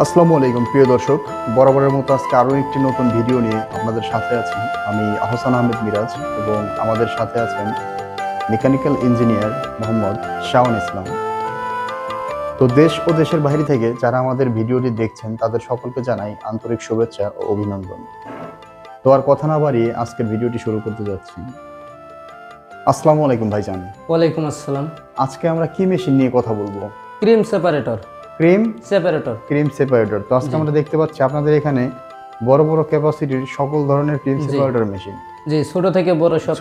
আসসালামু আলাইকুম প্রিয় দর্শক, বরাবরের মতো আজকে আরও একটি নতুন ভিডিও নিয়ে আপনাদের সাথে আছি আমি আহসান আহমেদ মিরাজ এবং আমাদের সাথে আছেন মেকানিক্যাল ইঞ্জিনিয়ার মোহাম্মদ শাওন ইসলাম। তো দেশ ও দেশের বাইরে থেকে যারা আমাদের ভিডিওটি দেখছেন তাদের সকলকে জানাই আন্তরিক শুভেচ্ছা ও অভিনন্দন। তো আর কথা না বাড়িয়ে আজকের ভিডিওটি শুরু করতে যাচ্ছি। আসসালামু আলাইকুম ভাইজান। ওয়ালাইকুম আসসালাম। আজকে আমরা কি মেশিন নিয়ে কথা বলবো? Cream separator. Cream separator. তো আজকে আমরা দেখতে পাচ্ছি আপনাদের এখানে বড় বড় ক্যাপাসিটির সকল ধরনের ক্রিম সেপারেটর মেশিন। জি, ছোট থেকে বড় সব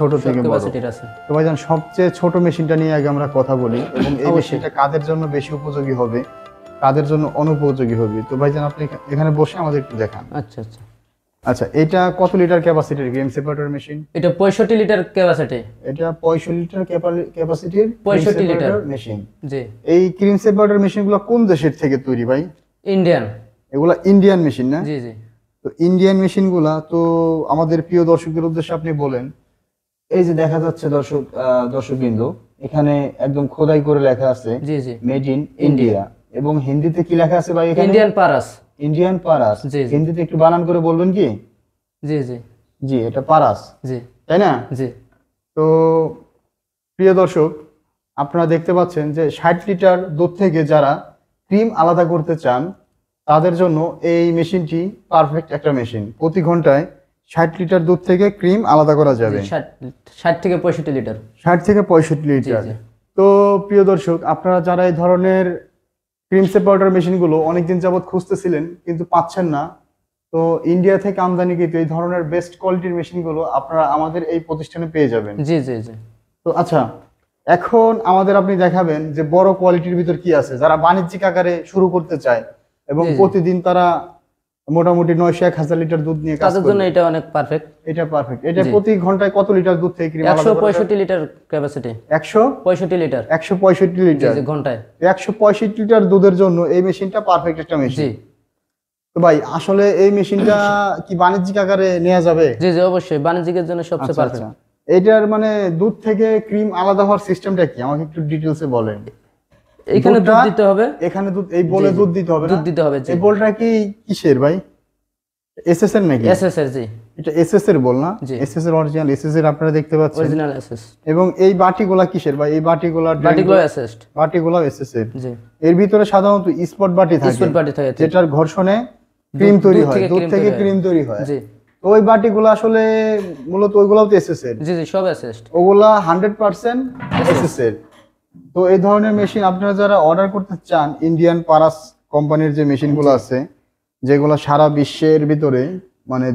ক্যাপাসিটির আছে। তো ভাইজান সবচেয়ে ছোট মেশিনটা নিয়ে আগে আমরা কথা বলি এবং এই মেশিনটা কাদের জন্য বেশি উপযোগী হবে, কাদের জন্য অনুপযোগী হবে। তো ভাইজান আপনি এখানে বসে আমাদের একটু দেখান। আচ্ছা, এটা কত লিটার ক্যাপাসিটির ক্রিম সেপারেটর মেশিন? এটা 65 লিটার ক্যাপাসিটি। এটা 65 লিটার ক্যাপাসিটির 65 লিটার মেশিন। জি। এই ক্রিম সেপারেটর মেশিনগুলো কোন দেশের থেকে তৈরি ভাই? ইন্ডিয়ান। এগুলা ইন্ডিয়ান মেশিন না? জি জি। তো ইন্ডিয়ান মেশিনগুলা তো আমাদের প্রিয় দর্শকদের উদ্দেশ্যে আপনি বলেন। এই যে দেখা যাচ্ছে দর্শকবৃন্দ, এখানে একদম খোদাই করে লেখা আছে জি জি মেড ইন ইন্ডিয়া এবং হিন্দিতে কি লেখা আছে ভাই এখানে? ইন্ডিয়ান পারাস। হিন্দিতে একটু বানান করে বলবেন কি? জি জি জি, এটা পারাস। জি, তাই না? জি। তো প্রিয় দর্শক, আপনারা দেখতে পাচ্ছেন যে 60 লিটার দুধ থেকে যারা ক্রিম আলাদা করতে চান তাদের জন্য এই মেশিনটি পারফেক্ট একটা মেশিন। প্রতি ঘন্টায় 60 লিটার দুধ থেকে ক্রিম আলাদা করা যাবে। 60 থেকে 65 লিটার। 60 থেকে 65 লিটার। তো প্রিয় দর্শক, আপনারা যারা এই ধরনের ক্রিম সেপারেটর মেশিনগুলো অনেকদিন যাবত খুঁজতেছিলেন কিন্তু পাচ্ছেন না, তো ইন্ডিয়া থেকে আমদানিকৃত এই ধরনের বেস্ট কোয়ালিটির মেশিনগুলো আপনারা আমাদের এই প্রতিষ্ঠানে পেয়ে যাবেন। জি জি জি। তো আচ্ছা, এখন আমাদের আপনি দেখাবেন যে বড় কোয়ালিটির ভিতর কি আছে, যারা বাণিজ্যিক আকারে শুরু করতে চায় এবং প্রতিদিন তারা মোটামুটি 900-1000 লিটার দুধ নিয়ে কাজ করে, তাদের জন্য এটা অনেক পারফেক্ট। এটা পারফেক্ট। এটা প্রতি ঘন্টায় কত লিটার দুধ থেকে ক্রিম আলাদা করা? 165 লিটার ক্যাপাসিটি। 165 লিটার। 165 লিটার জি, ঘন্টায় 165 লিটার দুধের জন্য এই মেশিনটা পারফেক্ট একটা মেশিন। জি। তো ভাই আসলে এই মেশিনটা কি বাণিজ্যিক আকারে নেওয়া যাবে? জি জি, অবশ্যই বাণিজ্যিকের জন্য সবচেয়ে পারফেক্ট। এটার মানে দুধ থেকে ক্রিম আলাদা হওয়ার সিস্টেমটা কি আমাকে একটু ডিটেইলসে বলেন। এখানে দুধ দিতে হবে। এখানে দুধ, এই বলে দুধ দিতে হবে না? দুধ দিতে হবে। এই বলটা কি কিসের ভাই? এসএস এর নাকি? এসএস এর। জি, এটা এসএস এর বল না? এসএস এর অরিজিনাল এসএস এর আপনারা দেখতে পাচ্ছেন। Original SS. এবং এই বাটিগুলা কিসের ভাই? এই বাটিগুলো এসএস। বাটিগুলো এসএস এর। জি। এর ভিতরে সাধারণত স্পট বাটি থাকে। স্পট বাটি থাকে যেটার ঘর্ষণে ক্রিম তৈরি হয়, দুধ থেকে ক্রিম তৈরি হয়। জি। তো ওই বাটিগুলো আসলে মূলত ওইগুলোও তো এসএস এর। জি জি, সব এসএস। ওগুলা 100% এসএস এর। তো এই ধরনের মেশিন আপনারা যারা অর্ডার করতে চান, ইন্ডিয়ান পারাস কোম্পানির যে মেশিনগুলো আছে যেগুলো সারা বিশ্বের ভিতরে মানে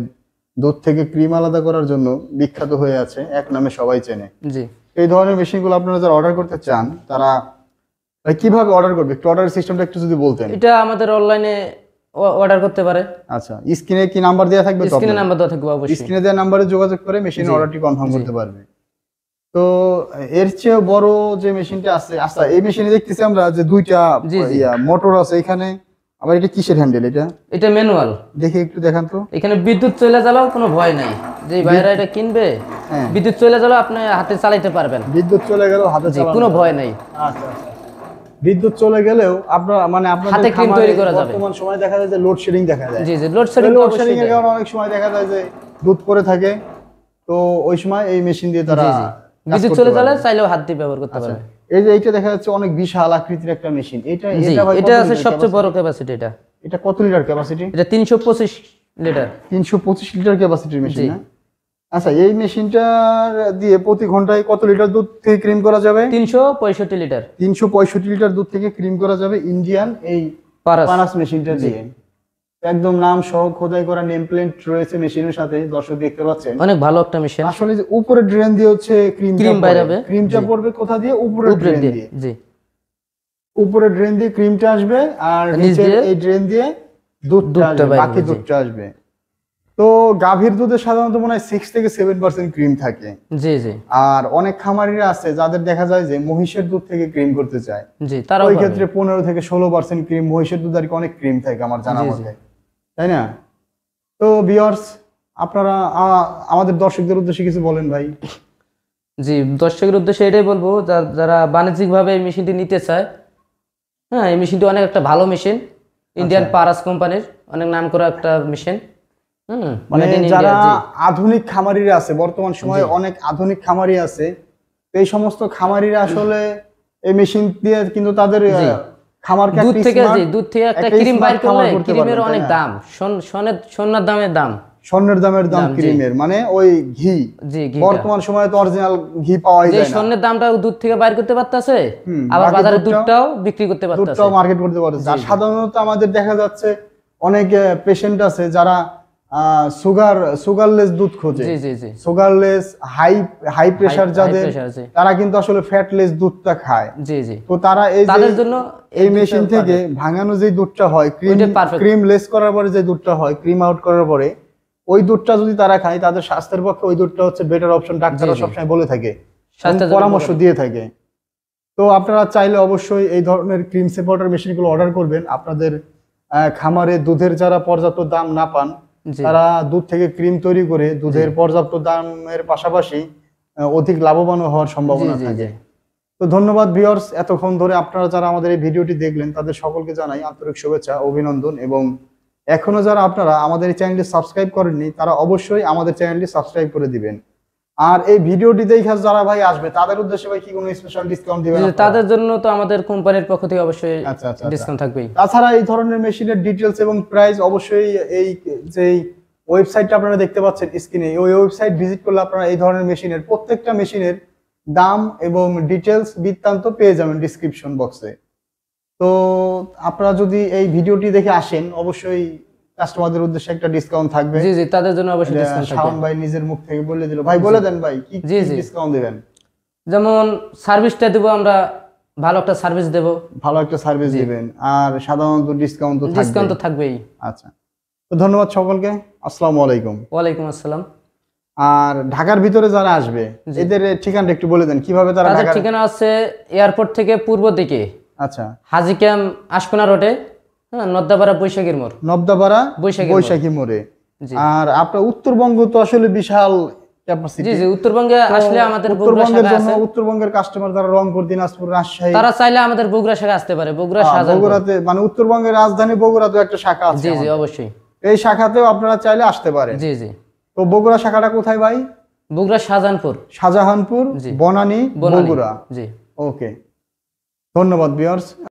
দুধ থেকে ক্রিম আলাদা করার জন্য বিখ্যাত হয়ে আছে, এক নামে সবাই চেনে। জি। এই ধরনের মেশিনগুলো আপনারা যারা অর্ডার করতে চান তারা কিভাবে অর্ডার করবে? একটু অর্ডার সিস্টেমটা একটু যদি বলতেন। এটা আমাদের অনলাইনে অর্ডার করতে পারে। আচ্ছা, স্ক্রিনে কি নাম্বার দেওয়া থাকবে? স্ক্রিনে নাম্বার দেওয়া থাকবে অবশ্যই। স্ক্রিনে দেওয়া নম্বরে যোগাযোগ করে মেশিনের অর্ডারটি কনফার্ম করতে পারবে। তো এর চেয়ে বড় যে মেশিনটা আছে, আচ্ছা এই মেশিনে দেখতেছি আমরা যে দুইটা মোটর আছে এখানে। আবার এটা কিসের হ্যান্ডেল? এটা ম্যানুয়াল। দেখে একটু দেখান তো। এখানে বিদ্যুৎ চলে গেলেও কোনো ভয় নাই, যে ভাইরা এটা কিনবে বিদ্যুৎ চলে গেলেও আপনি হাতে চালাতে পারবেন। বিদ্যুৎ চলে গেলেও হাতে চালাতে কোনো ভয় নাই। আচ্ছা আচ্ছা, বিদ্যুৎ চলে গেলেও আপনার মানে আপনাদের হাতে ক্রিম তৈরি করা যাবে। বর্তমান সময় দেখা যায় যে লোডশেডিং দেখা যায়। জি জি, লোডশেডিং এর কারণে অনেক সময় দেখা যায় যে দুধ পড়ে থাকে, তো ওই সময় এই মেশিন দিয়ে তারা বিদ্যুৎ চলে গেলে চাইলেও হাত দিয়ে ব্যবহার করতে পারবে। এই যে এইটা দেখা যাচ্ছে অনেক বিশাল আকৃতির একটা মেশিন। এটা আছে সবচেয়ে বড় ক্যাপাসিটি। এটা কত লিটার ক্যাপাসিটি? এটা 325 লিটার। 325 লিটার ক্যাপাসিটির মেশিন না? আচ্ছা, এই মেশিনটার দিয়ে প্রতি ঘন্টায় কত লিটার দুধ থেকে ক্রিম করা যাবে? 365 লিটার। 365 লিটার দুধ থেকে ক্রিম করা যাবে ইন্ডিয়ান এই পারাস মেশিনটা দিয়ে। একদম নাম সহ খোদাই করা নেম প্লেট রয়েছে মেশিনের সাথে, দর্শক দেখতে পাচ্ছেন। অনেক ভালো একটা মেশিন। আসলে যে উপরে ড্রেন দিয়ে হচ্ছে ক্রিম বাইরে হবে। ক্রিমটা পড়বে কোথা দিয়ে? উপরে ড্রেন দিয়ে। জি, উপরে ড্রেন দিয়ে ক্রিমটা আসবে আর নিচে এই ড্রেন দিয়ে দুধটা আসবে, বাকি দুধটা আসবে। তো গাভীর দুধে সাধারণত মনে হয় 6 থেকে 7% ক্রিম থাকে। জি জি। আর অনেক খামারিরা আছে যাদের দেখা যায় যে মহিষের দুধ থেকে ক্রিম করতে চায়। জি, তারা ওই ক্ষেত্রে 15 থেকে 16% ক্রিম, মহিষের দুধ আর কি অনেক ক্রিম থাকে আমার জানা মতে, তাই না? তো ভিউয়ার্স, আপনারা আমাদের দর্শকদের উদ্দেশ্যে কিছু বলেন ভাই। জি, দর্শকের উদ্দেশ্যে এটাই বলবো, যারা বাণিজ্যিকভাবে এই মেশিনটি নিতে চায়, হ্যাঁ এই মেশিনটি অনেক একটা ভালো মেশিন। ইন্ডিয়ান পারাস কোম্পানির অনেক নাম করা একটা মেশিন। মানে Made in India, যারা জি। আধুনিক খামারিরা আছে, বর্তমান সময়ে অনেক আধুনিক খামারি আছে, তো এই সমস্ত খামারিরা আসলে এই মেশিন দিয়ে কিন্তু তাদের খামারকে দুধ একটা থেকে smart- দুধ থেকে একটা একটা ক্রিম smart বাইর খামার করলে করতে ক্রিমের পারবেন, অনেক তাই না? দাম, সোনার দামের দাম। স্বর্ণের দামের দাম দাম, জি। ক্রিমের, মানে ওই ঘি। জি, ঘিটা। বর্তমান সময়ে তো অরিজিনাল ঘি পাওয়াই যে যায় না। স্বর্ণের দামটা দুধ থেকে বাইর করতে পারতেছে, আবার বাকি বাজারে দুধটাও- দুধটাও বিক্রি করতে পারতেছে। দুধটাও মার্কেট করতে পারতেছে। আর সাধারণত আমাদের দেখা যাচ্ছে অনেক পেশেন্ট আছে যারা সুগারলেস দুধ খোঁজে, জি জি জি সুগারলেস হাই প্রেসার যাদের, pressure, জি। তারা কিন্তু আসলে ফ্যাটলেস দুধটা খায়। জি জি তো তারা এই তাদের যে জন্য এই মেশিন থেকে ভাঙানো যে দুধটা হয়, ওইটা perfect। ক্রিম লেস করার পরে যে দুধটা হয়, ক্রিম আউট করার পরে ওই দুধটা যদি তারা খায়, তাদের স্বাস্থ্যের পক্ষে ওই দুধটা হচ্ছে বেটার অপশন, ডাক্তাররা জি। সবসময় বলে থাকে, স্বাস্থ্যের জন্য পরামর্শ দিয়ে থাকে। তো আপনারা চাইলে অবশ্যই এই ধরনের ক্রিম সেপারেটর মেশিনগুলো অর্ডার করবেন। আপনাদের খামারে দুধের যারা পর্যাপ্ত দাম না পান, জি। তারা দুধ থেকে ক্রিম তৈরি করে দুধের পর্যাপ্ত দামের পাশাপাশি অধিক লাভবান হওয়ার সম্ভাবনা জি, জি, থাকে। জি। তো ধন্যবাদ ভিউয়ার্স, এতক্ষণ ধরে আপনারা যারা আমাদের এই ভিডিওটি দেখলেন তাদের সকলকে জানাই আন্তরিক শুভেচ্ছা, অভিনন্দন। এবং এখনো যারা আপনারা আমাদের এই চ্যানেলটি সাবস্ক্রাইব করেননি, তারা অবশ্যই আমাদের চ্যানেলটি সাবস্ক্রাইব করে দিবেন। আর এই ভিডিওটি দেখে যারা ভাই আসবে, তাদের উদ্দেশ্যে ভাই কি কোনো স্পেশাল ডিসকাউন্ট দিবেন জি, আপনারা? তাদের জন্য তো আমাদের কোম্পানির পক্ষ থেকে অবশ্যই আচ্ছা, আচ্ছা, ডিসকাউন্ট থাকবেই। তাছাড়া এই ধরনের মেশিনের ডিটেলস এবং প্রাইস অবশ্যই এই যে ওয়েবসাইটটা আপনারা দেখতে পাচ্ছেন স্ক্রিনে, ওই ওয়েবসাইট ভিজিট করলে আপনারা এই ধরনের মেশিনের প্রত্যেকটা মেশিনের দাম এবং ডিটেলস বৃত্তান্ত পেয়ে যাবেন ডিসক্রিপশন বক্সে। তো আপনারা যদি এই ভিডিওটি দেখে আসেন, অবশ্যই কাস্টমারদের উদ্দেশ্যে একটা ডিসকাউন্ট থাকবে। জি জি তাদের জন্য অবশ্যই ডিসকাউন্ট থাকবে। শাওন ভাই নিজের মুখ থেকে বলে দিল। ভাই বলে দেন ভাই, কি জি, জি। ডিসকাউন্ট দিবেন? যেমন সার্ভিসটা দেবো আমরা, ভালো একটা সার্ভিস দেবো, ভালো একটা সার্ভিস দিবেন, আর সাধারণত ডিসকাউন্ট তো ডিসকাউন্ট থাকবে। তো থাকবেই। আচ্ছা, তো ধন্যবাদ সকলকে, আসসালামু আলাইকুম। ওয়ালাইকুম আসসালাম। আর ঢাকার ভিতরে যারা আসবে, এদের ঠিকানাটা একটু বলে দেন, কিভাবে তারা তাদের ঢাকার? ঠিকানা আছে এয়ারপোর্ট থেকে পূর্ব দিকে, আচ্ছা, হাজি ক্যাম্প আশকোনা রোডে, হ্যাঁ, নদ্দাপাড়া বৈশাখীর মোড়। নবদাপাড়া বৈশাখী মোড়। বৈশাখী মোড়ে। জি। আর আপনার উত্তরবঙ্গ তো আসলে বিশাল ক্যাপাসিটি। জি জি উত্তরবঙ্গে আসলে আমাদের বগুড়া উত্তরবঙ্গের শাখা জন্য আছে, উত্তরবঙ্গের কাস্টমার যারা রংপুর, দিনাজপুর, রাজশাহী, তারা চাইলে আমাদের বগুড়া শাখা আসতে পারে, বগুড়া শাহজাহানপুর। বগুড়াতে, মানে উত্তরবঙ্গের রাজধানী বগুড়াতে একটা শাখা আছে জি জি আমাদের। অবশ্যই। এই শাখাতেও আপনারা চাইলে আসতে পারেন। জি জি তো বগুড়া শাখাটা কোথায় ভাই? বগুড়া শাহজাহানপুর, শাহজাহানপুর, জি। বনানী, বনানী। বগুড়া। জি। ওকে, ধন্যবাদ ভিউয়ার্স।